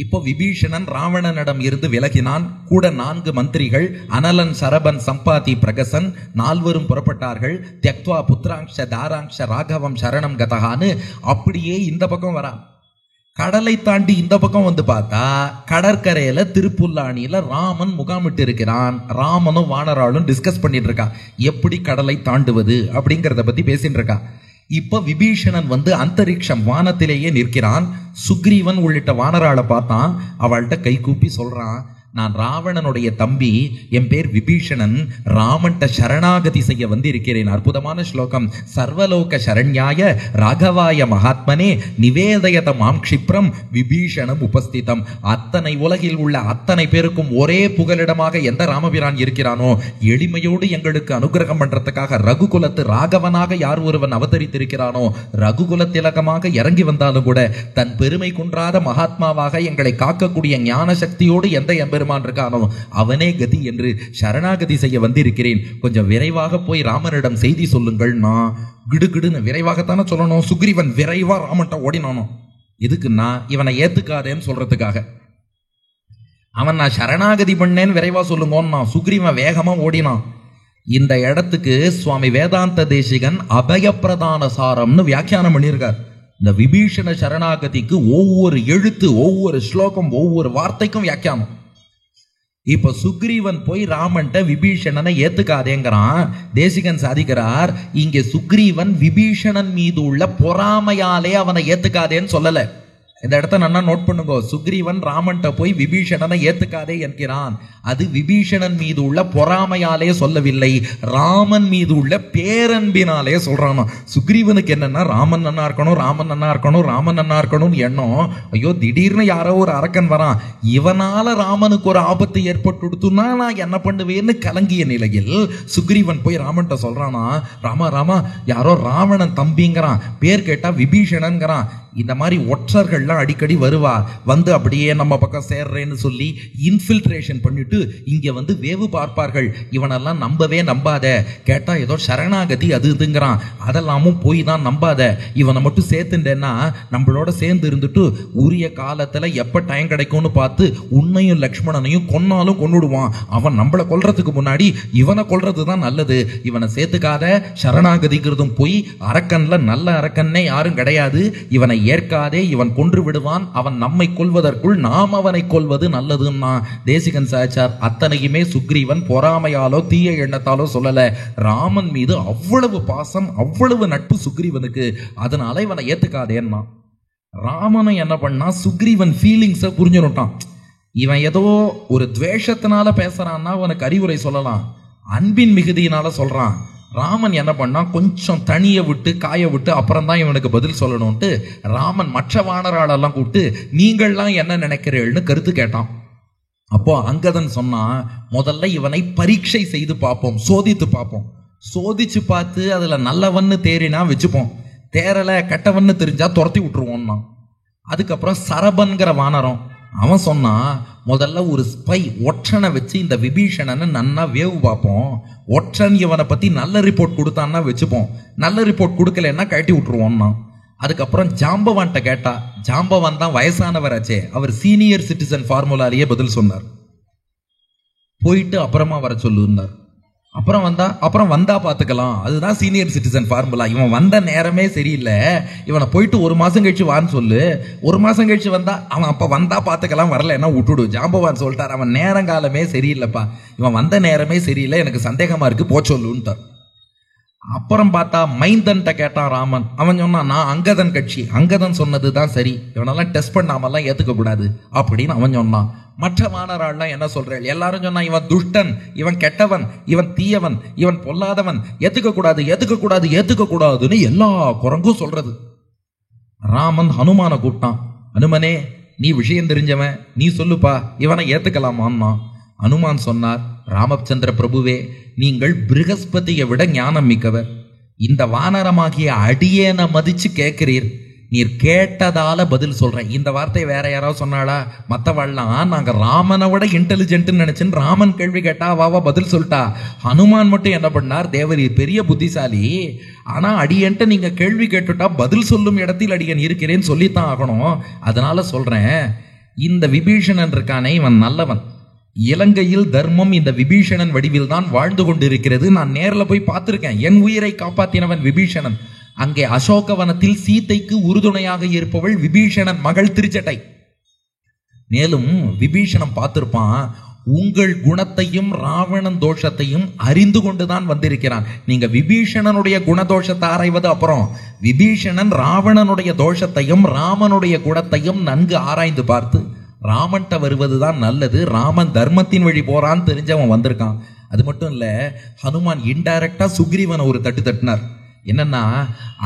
இப்போ விபீஷணன் ராவணனிடம் இருந்து விலகினான். கூட 4 மந்திரிகள் அனலன், சரபன், சம்பாதி, பிரகசன் 4 புறப்பட்டார்கள். தியக்த்வா புத்திராங்ஷ தாராங்ஷ ராகவம் சரணம் கதகான்னு அப்படியே இந்த பக்கம் வரா. கடலை தாண்டி இந்த பக்கம் வந்து பார்த்தா கடற்கரையில திருப்புல்லானியில ராமன் முகாமிட்டு இருக்கிறான். ராமனும் வானராளும் டிஸ்கஸ் பண்ணிட்டு இருக்கா, எப்படி கடலை தாண்டுவது அப்படிங்கிறத பத்தி பேசிட்டு இருக்கா. இப்ப விபீஷணன் வந்து அந்தரிக்ஷம் வானத்திலேயே நிற்கிறான். சுக்ரீவன் உள்ளிட்ட வானராளை பார்த்தான், அவள்கிட்ட கை கூப்பி சொல்றான், நான் ராவணனுடைய தம்பி, என் பேர் விபீஷணன், ராமன்ட்ட சரணாகதி செய்ய வந்திருக்கிறேன். அற்புதமான ஸ்லோகம். சர்வலோக சரண்யாய ராகவாய மகாத்மனே நிவேதயத மாம் க்ஷிப்ரம் விபீஷணம் உபஸ்திதம். அத்தனை உலகில் உள்ள அத்தனை பேருக்கும் ஒரே புகலிடமாக எந்த ராமபிரான் இருக்கிறானோ, எளிமையோடு எங்களுக்கு அனுகிரகம் பண்றதுக்காக ரகுகுலத்து ராகவனாக யார் ஒருவன் அவதரித்திருக்கிறானோ, ரகுகுல திலகமாக இறங்கி வந்தாலும் கூட தன் பெருமை குன்றாத மகாத்மாவாக எங்களை காக்கக்கூடிய ஞான சக்தியோடு எந்த எம்பெருமான் இருக்கானோ அவனே கதி என்று சரணாகதி செய்ய வந்திருக்கிறேன். கொஞ்சம் விரைவாக போய் ராமனிடம் செய்தி சொல்லுங்கள். நான் கிடுகிடுன்னு விரைவாகத்தானே சொல்லணும். சுக்ரீவன் விரைவா ராமன்ட்ட ஓடினானோ, எதுக்குன்னா இவனை ஏத்துக்காதேன்னு சொல்றதுக்காக. அவன் நான் சரணாகதி பண்ணேன்னு விரைவா சொல்லுங்கன்னு சுக்ரீவன் வேகமா ஓடினான். இந்த இடத்துக்கு சுவாமி வேதாந்த தேசிகன் அபயப்பிரதான சாரம்னு வியாக்கியானம் பண்ணியிருக்கார். இந்த விபீஷண சரணாகதிக்கு ஒவ்வொரு எழுத்து, ஒவ்வொரு ஸ்லோகம், ஒவ்வொரு வார்த்தைக்கும் வியாக்கியானம். இப்ப சுக்ரீவன் போய் ராமன்ட்ட விபீஷணனை ஏத்துக்காதேங்கிறான். தேசிகன் சாதிக்கிறார், இங்கே சுக்ரீவன் விபீஷணன் மீது உள்ள பொறாமையாலே அவனை ஏத்துக்காதேன்னு சொல்லல. இந்த இடத்த நல்லா நோட் பண்ணுங்க. சுக்ரீவன் ராமன்ட்ட போய் விபீஷணனை ஏத்துக்காதே என்கிறான். அது விபீஷணன் மீது உள்ள பொறாமையாலே சொல்லவில்லை, ராமன் மீது உள்ள பேரன்பினாலே சொல்றான். சுக்ரீவனுக்கு என்னன்னா ராமன் நன்னா இருக்கணும், ராமன் நன்னா இருக்கணும், ராமன் நன்னா இருக்கணும்னு எண்ணம். ஐயோ திடீர்னு யாரோ ஒரு அரக்கன் வரான், இவனால ராமனுக்கு ஒரு ஆபத்து ஏற்பட்டுடுத்துனா நான் என்ன பண்ணுவேன்னு கலங்கிய நிலையில் சுக்ரீவன் போய் ராமன்ட்ட சொல்றானா, ராமா ராமா யாரோ ராவணன் தம்பிங்கிறான், பேர் கேட்டா விபீஷணன்கிறான், இந்த மாதிரி ஒற்றர்கள்லாம் அடிக்கடி வருவா, வந்து அப்படியே நம்ம பக்கம் சேர்றேன்னு சொல்லி இன்ஃபில்ட்ரேஷன் பண்ணிட்டு இங்க வந்து வேவு பார்ப்பார்கள். இவனெல்லாம் நம்பவே நம்பாத, கேட்டா ஏதோ சரணாகதி அது இதுங்கிறான், அதெல்லாமும் போய் தான் நம்பாத, இவனை மட்டும் சேர்த்துட்டேன்னா நம்மளோட சேர்ந்து இருந்துட்டு உரிய காலத்துல எப்ப டைம் கிடைக்கும்னு பார்த்து உன்னையும் லக்ஷ்மணனையும் கொன்னாலும் கொன்னுடுவான். அவன் நம்மளை கொல்றதுக்கு முன்னாடி இவனை கொல்றதுதான் நல்லது, இவனை சேர்த்துக்காத. சரணாகதிக்கிறதும் போய், அரக்கன்ல நல்ல அரக்கன்னே யாரும் கிடையாது, இவனை ஏற்காதே, இவன் கொன்று விடுவான், அவன் நம்மை கொல்வதற்குள் நாம் அவனை கொல்வது நல்லதுன்னா தேசிகன் சாச்சார். அத்தனையுமே சுக்ரீவன் பொறாமையாலோ தீய எண்ணத்தாலோ சொல்லல. ராமன் மீது அவ்வளவு பாசம், அவ்வளவு நட்பு சுக்ரீவனுக்கு, அதனால இவனை ஏத்துக்காதேன்னா. ராமனும் என்ன பண்ணா, சுக்ரீவன் ஃபீலிங்ஸை புரிஞ்சுட்டான். இவன் ஏதோ ஒரு துவேஷத்தினால பேசுறான்னா அவனுக்கு அறிவுரை சொல்லலாம், அன்பின் மிகுதியினால சொல்றான். ராமன் என்ன பண்ணா, கொஞ்சம் தனிய விட்டு காய விட்டு அப்புறம் தான் இவனுக்கு பதில் சொல்லணும்ட்டு ராமன் மற்ற வானராளெல்லாம் கூப்பிட்டு நீங்கள்லாம் என்ன நினைக்கிறீர்கள்னு கருத்து கேட்டான். அப்போ அங்கதன் சொன்னா, முதல்ல இவனை பரீட்சை செய்து பார்ப்போம், சோதித்து பார்ப்போம், சோதிச்சு பார்த்து அதுல நல்லவன்னு தேறினா வச்சுப்போம், தேரல கெட்டவன்னு தெரிஞ்சா துரத்தி விட்டுருவோம்னா. அதுக்கப்புறம் சரபன்கிற வானரம் அவன் சொன்னா, முதல்ல ஒரு ஸ்பை ஒற்றனை வச்சு இந்த விபீஷணனை நன்னா வேவு பார்ப்போம், ஒற்றன் இவனை பத்தி நல்ல ரிப்போர்ட் கொடுத்தான்னா வச்சுப்போம், நல்ல ரிப்போர்ட் கொடுக்கலன்னா கட்டி விட்டுருவோம்னா. அதுக்கப்புறம் ஜாம்பவான்ட்ட கேட்டா, ஜாம்பவான் தான் வயசானவராச்சே, அவர் சீனியர் சிட்டிசன் ஃபார்முலாலேயே பதில் சொன்னார். போயிட்டு அப்புறமா வர சொல்லுன்னார். அப்புறம் வந்தா பாத்துக்கலாம், அதுதான் சீனியர் சிட்டிசன் ஃபார்முலா. இவன் வந்த நேரமே சரியில்லை, இவனை போயிட்டு ஒரு மாசம் கழிச்சு வான்னு சொல்லு, ஒரு மாசம் கழிச்சு வந்தா அவன் அப்ப வந்தா பாத்துக்கலாம், வரலன்னா விட்டுடு. ஜாம்பவான் சொல்லிட்டார், அவன் நேரங்காலமே சரியில்லைப்பா, இவன் வந்த நேரமே சரியில்லை, எனக்கு சந்தேகமா இருக்கு, போ சொல்லுன்ட்டார். அப்புறம் பார்த்தா மைந்தன்ட்ட கேட்டான் ராமன். அவன் சொன்னான், நான் அங்கதன் கட்சி, அங்கதன் சொன்னதுதான் சரி, இவனெல்லாம் டெஸ்ட் பண்ணாமல்லாம் ஏத்துக்க கூடாது அப்படின்னு அவன் சொன்னான். மற்ற வானராள்லாம் என்ன சொல்றேன், எல்லாரும் சொன்னா இவன் துஷ்டன், இவன் கெட்டவன், இவன் தீயவன், இவன் பொல்லாதவன், ஏத்துக்க கூடாது ஏத்துக்க கூடாது ஏத்துக்க கூடாதுன்னு எல்லா குரங்கும் சொல்றது. ராமன் ஹனுமான கூப்பிட்டான். ஹனுமனே, நீ விஷயம் தெரிஞ்சவன், நீ சொல்லுப்பா, இவனை ஏத்துக்கலாமான்னா. ஹனுமான் சொன்னார், ராமச்சந்திர பிரபுவே, நீங்கள் பிருகஸ்பதியை விட ஞானம் மிக்கவர், இந்த வானரமாகிய அடியேன மதிச்சு கேட்கிறீர், நீர் கேட்டதால பதில் சொல்றேன். இந்த வார்த்தை வேற யாராவது சொன்னாளா? மற்றவாள்லாம் நாங்க ராமனை விட இன்டெலிஜென்ட்னு நினைச்சுன்னு ராமன் கேள்வி கேட்டா வாவா பதில் சொல்லிட்டா. ஹனுமான் மட்டும் என்ன பண்ணார், தேவரீர் பெரிய புத்திசாலி, ஆனா அடியன்ட்ட நீங்க கேள்வி கேட்டுட்டா பதில் சொல்லும் இடத்தில் அடியன் இருக்கிறேன்னு சொல்லித்தான் ஆகணும், அதனால சொல்றேன், இந்த விபீஷணன் இருக்கானே இவன் நல்லவன், இலங்கையில் தர்மம் இந்த விபீஷணன் வடிவில் தான் வாழ்ந்து கொண்டிருக்கிறது, நான் நேர்ல போய் பார்த்திருக்கேன், என் உயிரை காப்பாத்தினவன் விபீஷணன். அங்கே அசோகவனத்தில் சீதைக்கு உறுதுணையாக இருப்பவள் விபீஷணன் மகள் திருச்சட்டை. மேலும் விபீஷணன் பார்த்திருப்பான், உங்கள் குணத்தையும் ராவணன் தோஷத்தையும் அறிந்து கொண்டுதான் வந்திருக்கிறான். நீங்க விபீஷணனுடைய குணதோஷத்தை ஆராய்வது அப்புறம், விபீஷணன் ராவணனுடைய தோஷத்தையும் ராமனுடைய குணத்தையும் நன்கு ஆராய்ந்து பார்த்து ராமன்ட்ட வருவதுதான் நல்லது, ராமன் தர்மத்தின் வழி போறான்னு தெரிஞ்சவன் வந்திருக்கான். அது மட்டும் இல்ல, ஹனுமான் இன்டைரக்டா சுக்ரீவனை ஒரு தட்டு தட்டினார். என்னன்னா,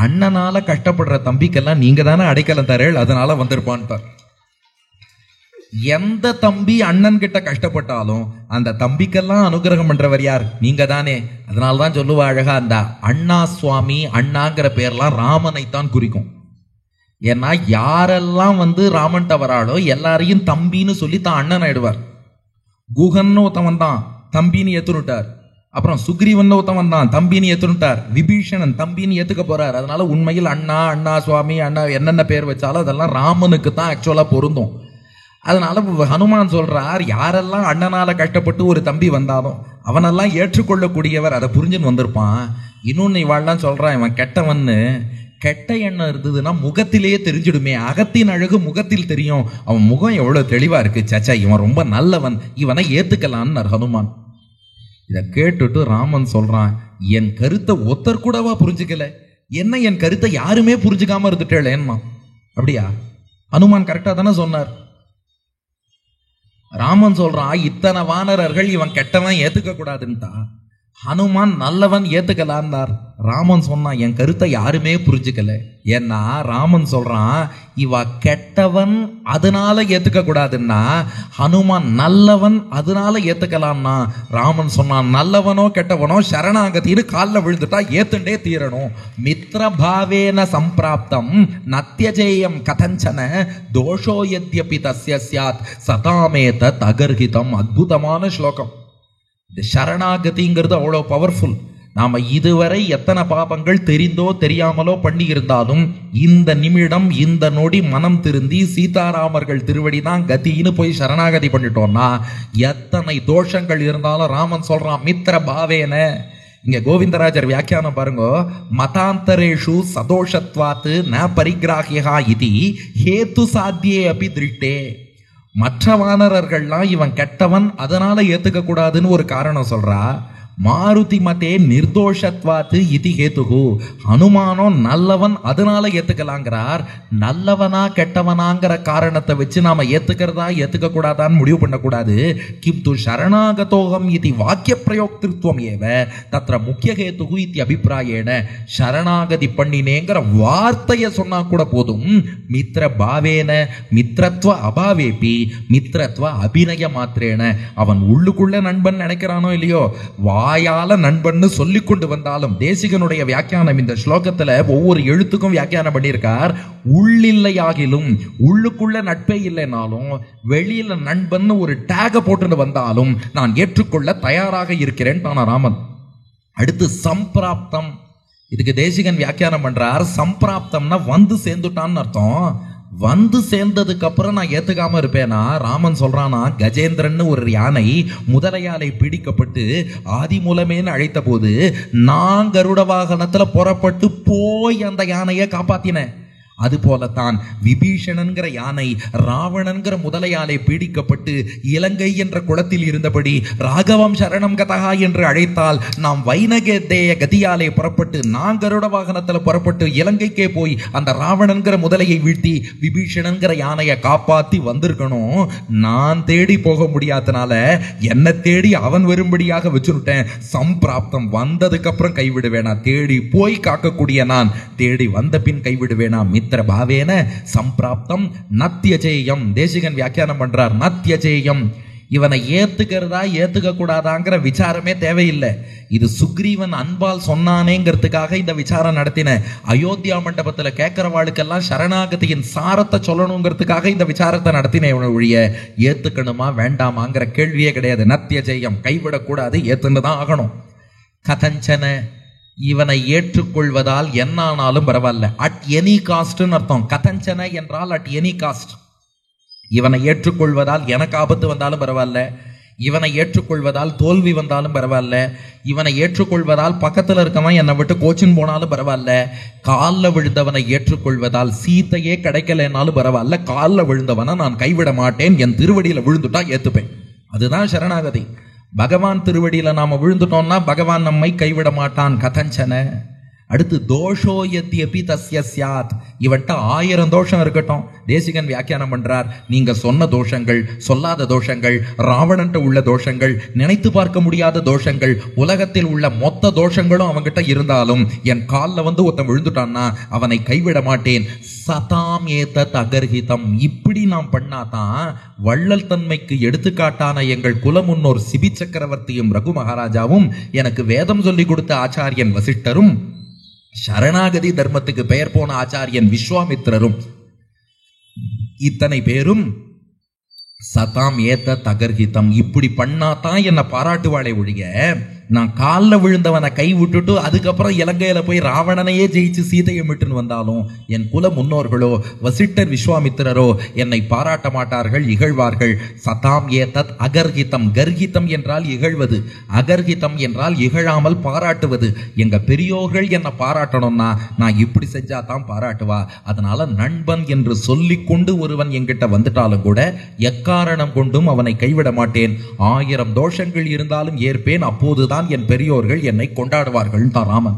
அண்ணனால கஷ்டப்படுற தம்பிக்கெல்லாம் நீங்க தானே அடைக்கலம் தரேள், அதனால வந்திருப்பான்ட்டார். எந்த தம்பி அண்ணன் கிட்ட கஷ்டப்பட்டாலும் அந்த தம்பிக்கெல்லாம் அனுகிரகம் பண்றவர் யார்? நீங்க தானே. அதனாலதான் சொல்லுவா அழகா, அந்த அண்ணா சுவாமி, அண்ணாங்கிற பேர்லாம் ராமனைத்தான் குறிக்கும். ஏன்னா யாரெல்லாம் ராமன்ட்ட வராளோ எல்லாரையும் தம்பின்னு சொல்லி தான் அண்ணன் ஆயிடுவார். குகன்னு ஒருத்தவன் தான் தம்பின்னு ஏத்துனுட்டார், அப்புறம் சுக்ரீவன் ஒருத்தவன் தான் தம்பின்னு ஏத்துனுட்டார், விபீஷணன் தம்பின்னு ஏத்துக்க போறார். அதனால உண்மையில் அண்ணா, அண்ணா சுவாமி, அண்ணா என்னென்ன பேர் வச்சாலும் அதெல்லாம் ராமனுக்கு தான் ஆக்சுவலா பொருந்தும். அதனால ஹனுமான் சொல்றார், யாரெல்லாம் அண்ணனால கஷ்டப்பட்டு ஒரு தம்பி வந்தாலும் அவனெல்லாம் ஏற்றுக்கொள்ளக்கூடியவர், அதை புரிஞ்சுன்னு வந்திருப்பான். இன்னொன்னு இவாள்லாம் சொல்றான், இவன் கெட்டவன்னு. கெட்ட எண்ணம் இருந்ததுன்னா முகத்திலேயே தெரிஞ்சிடுமே, அகத்தின் அழகு முகத்தில் தெரியும், அவன் முகம் எவ்வளவு தெளிவா இருக்கு, சச்சா இவன் ரொம்ப நல்லவன், இவனை ஏத்துக்கலான்னு ஹனுமான். இதை கேட்டுட்டு ராமன் சொல்றான், என் கருத்தை ஒருத்தர் கூடவா புரிஞ்சுக்கல, என்ன என் கருத்தை யாருமே புரிஞ்சுக்காம இருந்துட்டேன்னா? அப்படியா? ஹனுமான் கரெக்டா தானே சொன்னார். ராமன் சொல்றான், இத்தனை வானரர்கள் இவன் கெட்டவன் ஏத்துக்க கூடாதுன்ட்டா, ஹனுமான் நல்லவன் ஏத்துக்கலான்னார். ராமன் சொன்னான், என் கருத்தை யாருமே புரிஞ்சுக்கல. ஏன்னா ராமன் சொல்றான், இவ கெட்டவன் அதனால ஏத்துக்க கூடாதுன்னா, ஹனுமான் நல்லவன் அதனால ஏத்துக்கலாம்னா. ராமன் சொன்னான், நல்லவனோ கெட்டவனோ சரணாகதின்னு காலில் விழுந்துட்டா ஏத்துண்டே தீரணும். மித்ர பாவேன சம்பிராப்தம் நத்யஜேயம் கதஞ்சன தோஷோ யத்யபி தஸ்ய ஸ்யாத் சதாமேத தகர்ஹிதம். அற்புதமான ஸ்லோகம். இந்த சரணாகதிங்கிறது அவ்வளோ பவர்ஃபுல். நாம இதுவரை எத்தனை பாபங்கள் தெரிந்தோ தெரியாமலோ பண்ணி இருந்தாலும் இந்த நிமிடம் இந்த நொடி மனம் திருந்தி சீதாராமர்கள் திருவடி தான் கதின்னு போய் சரணாகதி பண்ணிட்டோம்னா எத்தனை தோஷங்கள் இருந்தாலும் ராமன் சொல்றான் மித்ர பாவேன. இங்க கோவிந்தராஜர் வியாக்கியானம் பாருங்க, மதாந்தரேஷு சதோஷத்வாத்து ந பரிகிராஹியா இதி ஹேத்து சாத்தியே அபி திருஷ்டே. மற்ற வானரர்கள்லாம் இவன் கெட்டவன் அதனால ஏத்துக்க கூடாதுன்னு ஒரு காரணம் சொல்றா. மாருதி மதே நிர்தோஷத்வாத்து இதி ஹேதுகு. ஹனுமானோ நல்லவன் அதனால ஏத்துக்கலாங்கிறார். நல்லவனா கெட்டவனாங்கிற காரணத்தை வச்சு நாம ஏத்துக்கிறதா ஏத்துக்க கூடாதான்னு முடிவு பண்ணக்கூடாது. கிந்து சரணாகதோகம் இது வாக்கிய பிரயோக்திருத்துவம் ஏவ தத்ர முக்கிய ஹேதுகு இத்தி அபிப்பிராயேன. சரணாகதி பண்ணினேங்கிற வார்த்தையை சொன்னா கூட போதும். மித்ர பாவேன மித்ரத்வ அபாவேபி மித்ரத்வ அபிநய மாத்திரேன. அவன் உள்ளுக்குள்ள நண்பன் நினைக்கிறானோ இல்லையோ, வாயால நண்பன்னு சொல்லி கொண்டு வந்தாலும், தேசிகனுடைய வியாக்கியானம் இந்த ஸ்லோகத்துல ஒவ்வொரு எழுத்துக்கும் வியாக்கியானம் பண்ணியிருக்கார். உள்ளில்லையாகிலும், உள்ளுக்குள்ள நட்பே இல்லைனாலும் வெளியில நண்பன் ஒரு டேக போட்டு வந்தாலும் நான் ஏற்றுக்கொள்ள தயாராக இருக்கிறேன் தான ராமன். அடுத்து சம்பிராப்தம். இதுக்கு தேசிகன் வியாக்கியானம் பண்றார். சம்பிராப்தம்னா வந்து சேர்ந்துட்டான்னு அர்த்தம். வந்து சேர்ந்ததுக்கு அப்புறம் நான் ஏத்துக்காம இருப்பேனா? ராமன் சொல்றானா, கஜேந்திரன் ஒரு யானை முதலையாலை பிடிக்கப்பட்டு ஆதி மூலமேன்னு அழைத்த போது நான் கருட வாகனத்துல புறப்பட்டு போய் அந்த யானையை காப்பாத்தினேன். அது போலத்தான் விபீஷணன்கிற யானை ராவணன்கிற முதலையாலே பீடிக்கப்பட்டு இலங்கை என்ற குளத்தில் இருந்தபடி ராகவம் சரணம் கதகா என்று அழைத்தால் நாம் வைனகேதேய கதியாலே புறப்பட்டு நான் கருட வாகனத்தில் புறப்பட்டு இலங்கைக்கே போய் அந்த ராவணன்கிற முதலையை வீழ்த்தி விபீஷணன்கிற யானையை காப்பாத்தி வந்திருக்கணும். நான் தேடி போக முடியாதனால என்ன தேடி அவன் வரும்படியாக வச்சுட்டேன். சம்பிராப்தம். வந்ததுக்கு அப்புறம் கைவிடுவேனா? தேடி போய் காக்கக்கூடிய நான் தேடி வந்த பின் கைவிடுவேனா? மித்ர பாவேன சம்பிராப்தம் நத்யஜேயம். தேசிகன் வியாக்கியானம் பண்றார், நத்யஜேயம். இவனை ஏத்துக்கிறதா ஏத்துக்க கூடாதாங்கிற விசாரமே தேவையில்லை. இது சுக்ரீவன் அன்பால் சொன்னானேங்கிறதுக்காக இந்த விசாரம் நடத்தின. அயோத்தியா மண்டபத்தில் கேட்கிறவாளுக்கெல்லாம் சரணாகதியின் சாரத்தை சொல்லணுங்கிறதுக்காக இந்த விசாரத்தை நடத்தின ஒழிய ஏத்துக்கணுமா வேண்டாமாங்கிற கேள்வியே கிடையாது. நத்யஜேயம். கைவிடக்கூடாது, ஏத்துன்னு தான் ஆகணும். கதஞ்சன. இவனை ஏற்றுக்கொள்வதால் என்னானாலும் பரவாயில்ல. அட் எனி காஸ்ட்னு அர்த்தம். கதஞ்சன என்றால் அட் எனி காஸ்ட். இவனை ஏற்றுக்கொள்வதால் எனக்கு ஆபத்து வந்தாலும் பரவாயில்ல, இவனை ஏற்றுக்கொள்வதால் தோல்வி வந்தாலும் பரவாயில்ல, இவனை ஏற்றுக்கொள்வதால் பக்கத்தில் இருக்கவன் என்னை விட்டு கோச்சின் போனாலும் பரவாயில்ல, காலில் விழுந்தவனை ஏற்றுக்கொள்வதால் சீத்தையே கிடைக்கலனாலும் பரவாயில்ல, காலில் விழுந்தவனை நான் கைவிட மாட்டேன், என் திருவடியில் விழுந்துட்டா ஏத்துப்பேன். அதுதான் சரணாகதி. பகவான் திருவடியில நாம விழுந்துட்டோம்னா பகவான் நம்மை கைவிட மாட்டான். கதஞ்சன. அடுத்து தோஷோ யத்யபி தஸ்ய ஸ்யாத். இவன்ட்ட 1000 தோஷம் இருக்கட்டும். தேசிகன் வியாக்கியானம் பண்றார், நீங்க சொன்ன தோஷங்கள், சொல்லாத தோஷங்கள், ராவணன்ட்ட உள்ள தோஷங்கள், நினைத்து பார்க்க முடியாத தோஷங்கள், உலகத்தில் உள்ள மொத்த தோஷங்களும் அவன்கிட்ட இருந்தாலும் என் காலில் வந்து ஒருத்தன் விழுந்துட்டான்னா அவனை கைவிட மாட்டேன். சதாம் ஏதத் அகர்ஹிதம். இப்படி நாம் பண்ணாதான் வள்ளல் தன்மைக்கு எடுத்துக்காட்டான எங்கள் குல முன்னோர் சிபி சக்கரவர்த்தியும் ரகு மகாராஜாவும், எனக்கு வேதம் சொல்லி கொடுத்த ஆச்சாரியன் வசிஷ்டரும், சரணாகதி தர்மத்துக்கு பெயர் போன ஆச்சாரியன் விஸ்வாமித்திரரும், இத்தனை பேரும் சதாம் ஏதத் அகர்ஹிதம். இப்படி பண்ணாதான் என்ன பாராட்டுவாளே ஒழிய நான் காலில் விழுந்தவனை கை விட்டுட்டு அதுக்கப்புறம் இலங்கையில போய் ராவணனையே ஜெயிச்சு சீதையை மீட்டுன்னு வந்தாலும் என் குல முன்னோர்களோ வசிஷ்டர் விஸ்வாமித்திரரோ என்னை பாராட்ட மாட்டார்கள், இகழ்வார்கள். சதாம் ஏதத் அகர்ஹிதம். கர்ஹிதம் என்றால் இகழ்வது, அகர்ஹிதம் என்றால் இகழாமல் பாராட்டுவது. எங்க பெரியோர்கள் என்னை பாராட்டணும்னா நான் இப்படி செஞ்சா தான் பாராட்டுவா. அதனால நண்பன் என்று சொல்லிக்கொண்டு ஒருவன் என்கிட்ட வந்துட்டாலும் கூட எக்காரணம் கொண்டும் அவனை கைவிட மாட்டேன். 1000 தோஷங்கள் இருந்தாலும் ஏற்பேன். அப்போதுதான் என் பெரியோர்கள் என்னை கொண்டாடுவார்கள் தான் ராமன்.